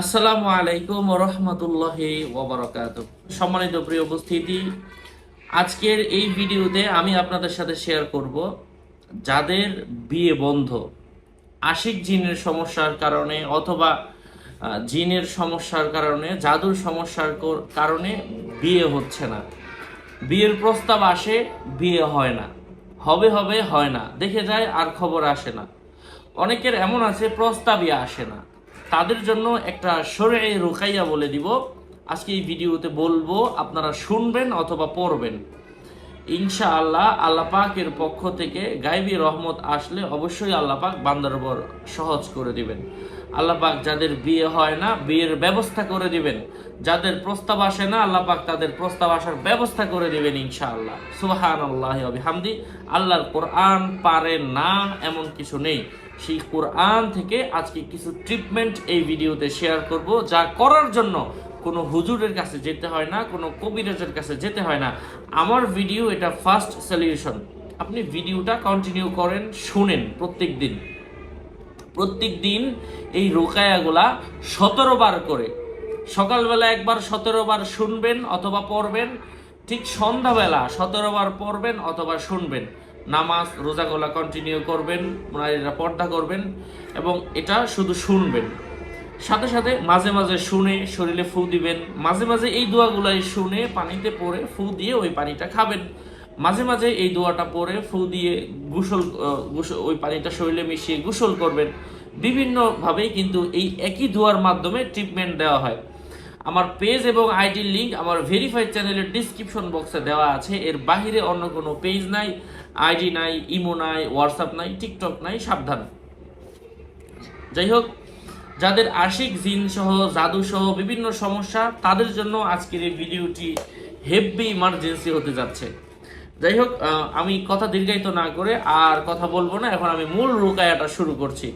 আসসালামু আলাইকুম রহমতুল্লাহি ওয়াবারাকাতুহু। সম্মানিত প্রিয় উপস্থিতি, আজকের এই ভিডিওতে আমি আপনাদের সাথে শেয়ার করব যাদের বিয়ে বন্ধ আশিক জিনের সমস্যার কারণে অথবা জিনের সমস্যার কারণে, জাদুর সমস্যার কারণে বিয়ে হচ্ছে না। বিয়ের প্রস্তাব আসে, বিয়ে হয় না, হবে হবে হয় না, দেখে যায় আর খবর আসে না। অনেকের এমন আছে প্রস্তাবই আসে না। তাদের জন্য একটা শরঈ রুকাইয়া বলে দিব, আজকে এই ভিডিওতে বলবো, আপনারা শুনবেন অথবা পড়বেন। ইনশাআল্লাহ আল্লাহ পাকের পক্ষ থেকে গায়বী রহমত আসলে অবশ্যই আল্লাহ পাক বান্দার উপর সহজ করে দিবেন। আল্লাহ পাক যাদের বিয়ে হয় না বিয়ের ব্যবস্থা করে দিবেন, যাদের প্রস্তাব আসে না আল্লাহ পাক তাদের প্রস্তাব আসার ব্যবস্থা করে দিবেন ইনশাআল্লাহ। সুবহানাল্লাহি ওয়া বিহামদি। আল্লাহর কোরআন পারে না এমন কিছু নেই। সেই কোরআন থেকে আজকে কিছু ট্রিটমেন্ট এই ভিডিওতে শেয়ার করব, যা করার জন্য কোনো হুজুরের কাছে যেতে হয় না, কোনো কবিরাজের কাছে যেতে হয় না। আমার ভিডিও এটা ফার্স্ট সলিউশন। আপনি ভিডিওটা কন্টিনিউ করেন, শুনেন প্রত্যেক দিন এই রোকায়াগুলা 17 বার করে, সকালবেলা একবার 17 বার শুনবেন অথবা পড়বেন, ঠিক সন্ধ্যাবেলা 17 বার পড়বেন অথবা শুনবেন। নামাজ রোজাগুলা কন্টিনিউ করবেন, নারীরা পর্দা করবেন এবং এটা শুধু শুনবেন। সাথে সাথে মাঝে মাঝে শুনে শরীরে ফু দিবেন, মাঝে মাঝে এই দোয়াগুলাই শুনে পানিতে পরে ফু দিয়ে ওই পানিটা খাবেন। মাঝে মাঝে এই দোয়াটা পরে ফু দিয়ে গোসল ওই পানিটা শরীরে মিশিয়ে গোসল করবেন। বিভিন্নভাবেই কিন্তু এই একই দোয়ার মাধ্যমে ট্রিটমেন্ট দেওয়া হয়। আমার পেজ এবং আইডির লিঙ্ক আমার ভেরিফাইড চ্যানেলের ডিসক্রিপশন বক্সে দেওয়া আছে। এর বাহিরে অন্য কোনো পেজ নাই, আইডি নাই, ইমো নাই, হোয়াটসঅ্যাপ নাই, টিকটক নাই, সাবধান। যাই হোক, যাদের আশিক জিন সহ জাদু সহ বিভিন্ন সমস্যা, তাদের জন্য আজকের এই ভিডিওটি হেভি ইমার্জেন্সি হতে যাচ্ছে। যাই হোক, আমি কথা দীর্ঘায়িত না করে আর কথা বলবো না, এখন আমি মূল রুকায়াটা শুরু করছি।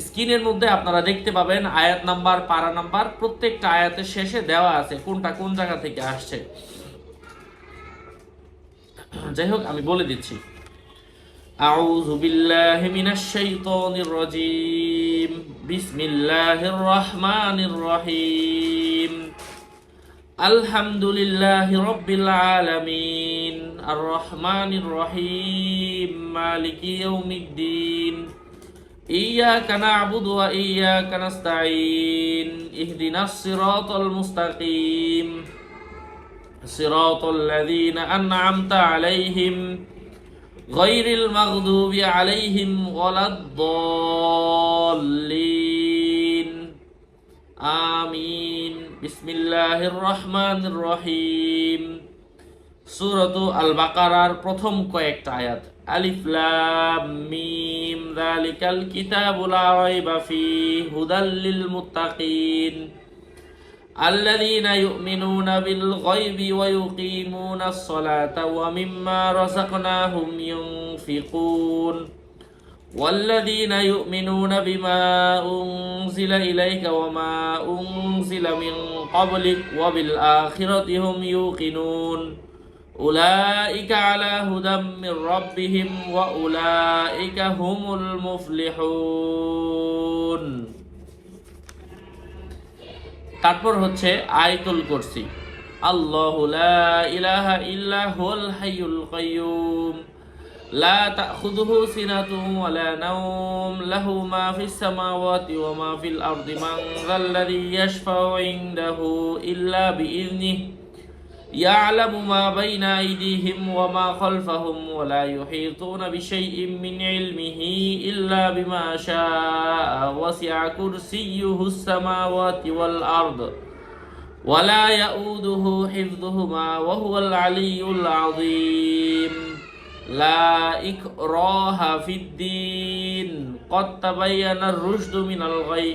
স্ক্রিনের মধ্যে আপনারা দেখতে পাবেন আয়াত নাম্বার, পারা নাম্বার, প্রত্যেকটা আয়াতের শেষে দেওয়া আছে কোনটা কোন জায়গা থেকে আসছে। যাই হোক, আমি বলে দিচ্ছি। أعوذ بالله من الشيطان الرجيم بسم الله الرحمن الرحيم الحمد لله رب العالمين الرحمن الرحيم مالك يوم الدين إياك نعبد وإياك نستعين اهدنا الصراط المستقيم صراط الذين أنعمت عليهم غير المغضوب عليهم ولا الضالين آمين بسم الله الرحمن الرحيم সূরাত আল বাকারার প্রথম কয়েকটা আয়াত। আলিফ লাম মিম যালিকাল কিতাবু লা রাইবা ফীহি হুদাল লিল মুত্তাকিন الذين يؤمنون بالغيب ويقيمون الصلاة ومما رزقناهم ينفقون والذين يؤمنون بما أنزل إليك وما أنزل من قبلك وبالآخرة هم يوقنون أولئك على هدى من ربهم وأولئك هم المفلحون। তারপর হচ্ছে আয়াতুল কুরসি। আল্লাহু লা ইলাহা ইল্লা হুয়াল হাইয়ুল কাইয়্যুম লা তাখুযুহু সিনাতুন ওয়া লা নাওম লাহু মা ফিস সামাওয়াতি ওয়া মা ফিল আরদি মান যাল্লাযী ইয়াশফাউ ইনদাহু ইল্লা বিইযনিহি ইয়ালামু মা বাইনা আইদিহিম ওয়া মা খালফাহুম ওয়া লা ইউহীতুনা বিশাইইন মিন ইলমিহি ইল্লা বিমা শাআ ওয়াসি'a কুরসিয়্যুহুস সামাওয়াতি ওয়াল আরদ ওয়া লা ইয়াউদুহু হিফযুহুমা ওয়া হুয়াল আলিয়্যুল আযীম। লা ইকরাহা ফিদ-দীন ক্বাদ তাবায়্যানার রুশদু মিনাল গায়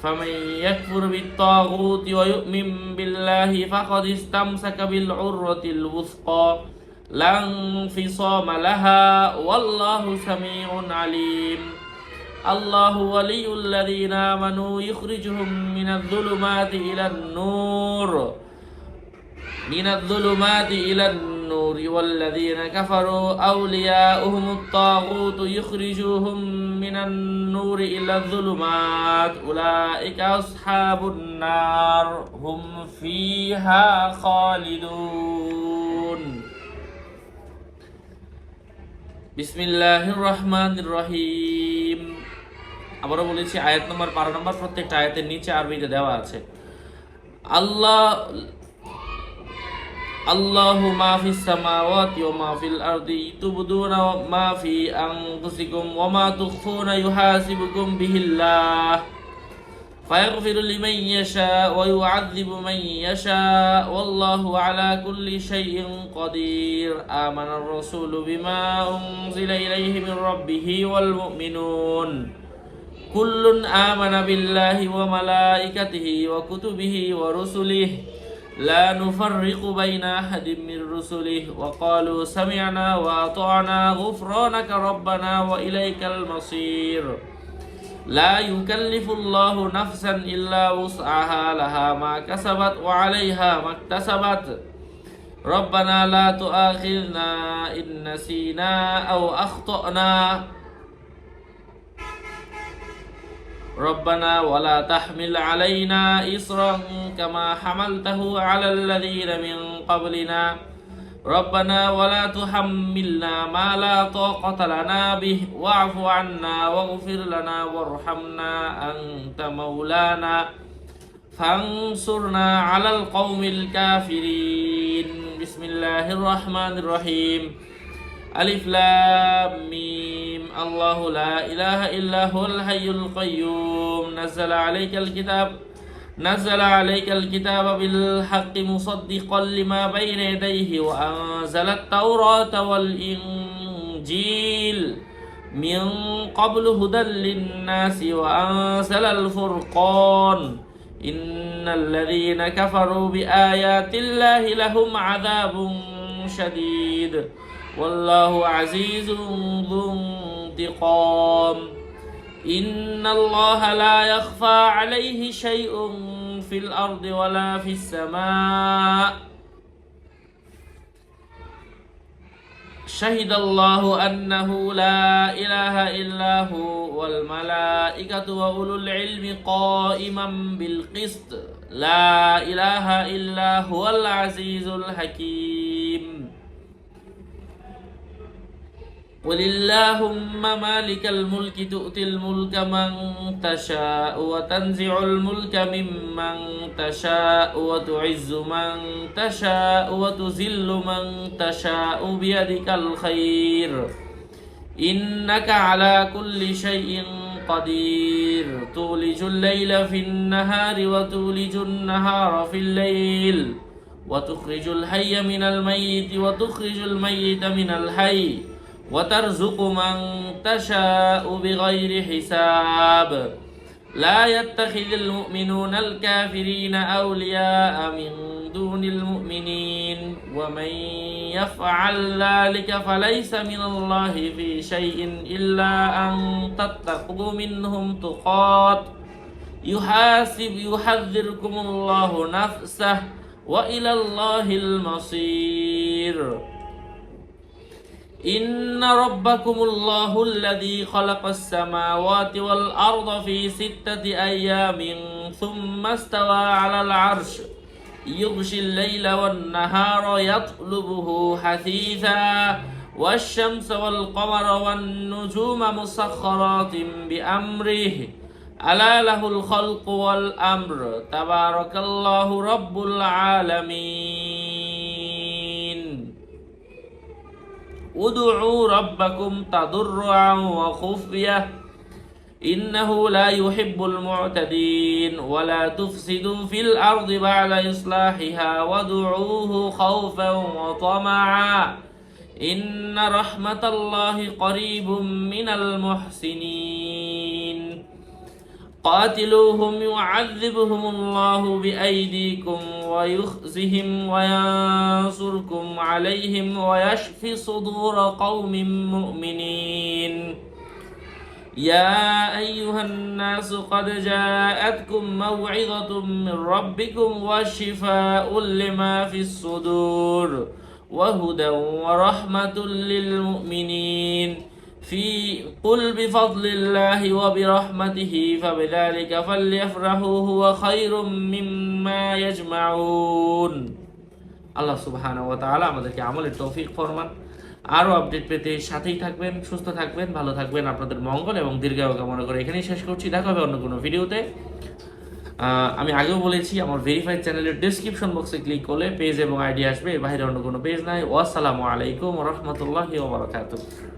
فمن يكفر بالطاغوت ويؤمن بالله فقد استمسك بالعروة الوثقى لا انفصام لها والله سميع عليم الله ولي الذين آمنوا يخرجهم من الظلمات إلى النور النور والذين كفروا أولياؤهم الطاغوت يخرجوهم من النور إلى الظلمات أولئك أصحاب النار هم فيها خالدون বিসমিল্লাহির রহমানির রহিম। আবারও বলেছি, আয়াত নম্বর 12 নম্বর, প্রত্যেকটা আয়াতের নিচে আরবিতে দেওয়া আছে। আল্লাহু মা ফিস সামাওয়াতি ওয়া মা ফিল আরদি তুবদুনা মা ফি আনফুসিকুম ওয়া মা তুখফুনা ইউহাসিবুকুম বিহিল্লাহ ফায়াগফিরু লিমান ইয়াশা ওয়া ইউআযযিবু মান ইয়াশা ওয়াল্লাহু আলা কুল্লি শাইইন কাদির। আমানার রাসূলু বিমা উনজিলা ইলাইহি মির রাব্বিহি ওয়াল মুমিনুন কুল্লুন আমানা বিল্লাহি ওয়া মালাইকাতিহি ওয়া কুতুবিহি ওয়া রুসুলিহি লা নুফাররিকু বাইনা আহাদিম মির রুসুলিহি ওয়া ক্বালু সামি'না ওয়া আতা'না গুফরানাকা রাব্বানা ওয়া ইলাইকাল মাসির। لا يكلف الله نفسا إلا وسعها لها ما كسبت وعليها ما اكتسبت ربنا لا تؤاخذنا إن نسينا أو أخطأنا ربنا ولا تحمل علينا إصرا كما حملته على الذين من قبلنا ربنا ولا تحملنا ما لا طاقة لنا به واعف عنا واغفر لنا وارحمنا أنت مولانا فانصرنا على القوم الكافرين بسم الله الرحمن الرحيم ألف لام ميم الله لا إله إلا هو الحي القيوم نزل عليك الكتاب بالحق مصدقا لما بين يديه وأنزل التوراة والإنجيل من قبل هدى للناس وأنزل الفرقان إن الذين كفروا بآيات الله لهم عذاب شديد والله عزيز ذو انتقام إن الله لا يخفى عليه شيء في الأرض ولا في السماء شهد الله أنه لا إله إلا هو والملائكة وأولو العلم قائما بالقسط لا إله إلا هو العزيز الحكيم قل اللهم مالك الملك تؤتي الملك من تشاء وتنزع الملك ممن تشاء وتعز من تشاء وتذل من تشاء بيدك الخير إنك على كل شيء قدير تولج الليل في النهار وتولج النهار في الليل وتخرج الحي من الميت وتخرج الميت من الحي وترزق من تشاء بغير حساب لا يتخذ المؤمنون الكافرين أولياء من دون المؤمنين ومن يفعل ذلك فليس من الله في شيء إلا أن تتقوا منهم تقات يحذركم الله نفسه وإلى الله المصير إن ربكم الله الذي خلق السماوات والأرض في 6 أيام ثم استوى على العرش يغشي الليل والنهار يطلبه حثيثا والشمس والقمر والنجوم مسخرات بأمره ألا له الخلق والأمر تبارك الله رب العالمين ادعوا ربكم تضرعا وخفية إنه لا يحب المعتدين ولا تفسدوا في الأرض بعد إصلاحها وادعوه خوفا وطمعا إن رحمة الله قريب من المحسنين قاتلوهم يعذبهم الله بأيديكم ويخزهم وينصركم عليهم ويشفي صدور قوم مؤمنين يا أيها الناس قد جاءتكم موعظة من ربكم وشفاء لما في الصدور وهدى ورحمة للمؤمنين قل بفضل الله وبرحمته فبذلك فليفرحوا هو خير مما يجمعون আল্লাহ সুবহানাহু ওয়া তাআলা আমাদেরকে আমলের তৌফিক ফরমান। আরও আপডেট পেতে সাথেই থাকবেন, সুস্থ থাকবেন, ভালো থাকবেন। আপনাদের মঙ্গল এবং দীর্ঘায়ু কামনা করে এখানেই শেষ করছি। দেখা হবে অন্য কোনো ভিডিওতে। আমি আগেও বলেছি, আমার ভেরিফাইড চ্যানেলের ডেসক্রিপশন বক্সে ক্লিক করলে পেজ এবং আইডি আসবে, এর বাইরে অন্য কোনো পেজ নাই। ওয়াসসালামু আলাইকুম ওয়া রাহমাতুল্লাহি ওয়া বারাকাতুহু।